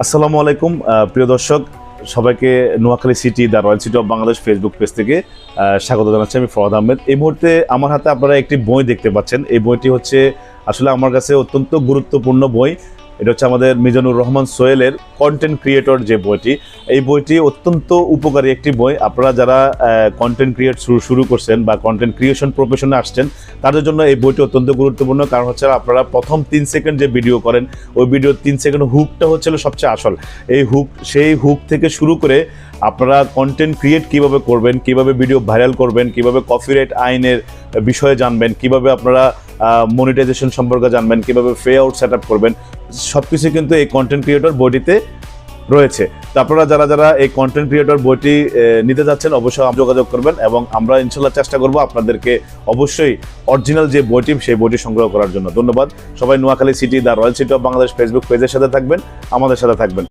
আসসালামু আলাইকুম প্রিয় দর্শক, সবাইকে Noakhali city the royal city of Bangladesh Facebook page থেকে স্বাগত জানাচ্ছি। আমি ফরহাদ আহমেদ। এই মুহূর্তে আমার হাতে আপনারা একটি বই দেখতে পাচ্ছেন। এই বইটি হচ্ছে আসলে আমার কাছে অত্যন্ত গুরুত্বপূর্ণ বই। এটা হচ্ছে আমাদের মিজানুর রহমান সোহেলের কন্টেন্ট ক্রিয়েটর যে বইটি। এই বইটি অত্যন্ত উপকারী একটি বই। আপনারা যারা কন্টেন্ট ক্রিয়েট শুরু করছেন বা কন্টেন্ট ক্রিয়েশন প্রফেশনে আসছেন, তাদের জন্য এই বইটি অত্যন্ত গুরুত্বপূর্ণ। কারণ হচ্ছে আপনারা প্রথম 3 সেকেন্ড যে ভিডিও করেন, ওই ভিডিওর 3 সেকেন্ড হুকটা হচ্ছিল সবচেয়ে আসল। সেই হুক থেকে শুরু করে আপনারা কন্টেন্ট ক্রিয়েট কিভাবে করবেন, কিভাবে ভিডিও ভাইরাল করবেন, কিভাবে কপিরাইট আইনের বিষয়ে জানবেন, কিভাবে আপনারা মনিটাইজেশন সম্পর্কে জানবেন, কিভাবে পে আউট সেট আপ করবেন, সব কিছু কিন্তু এই কন্টেন্ট ক্রিয়েটর বইটিতে রয়েছে। তো আপনারা যারা এই কন্টেন্ট ক্রিয়েটর বইটি নিতে যাচ্ছেন, অবশ্যই যোগাযোগ করবেন এবং আমরা ইনশাল্লাহ চেষ্টা করব আপনাদেরকে অবশ্যই অরিজিনাল যে বইটি সেই বইটি সংগ্রহ করার জন্য। ধন্যবাদ। সবাই Noakhali city the royal city of Bangladesh Facebook পেজের সাথে থাকবেন, আমাদের সাথে থাকবেন।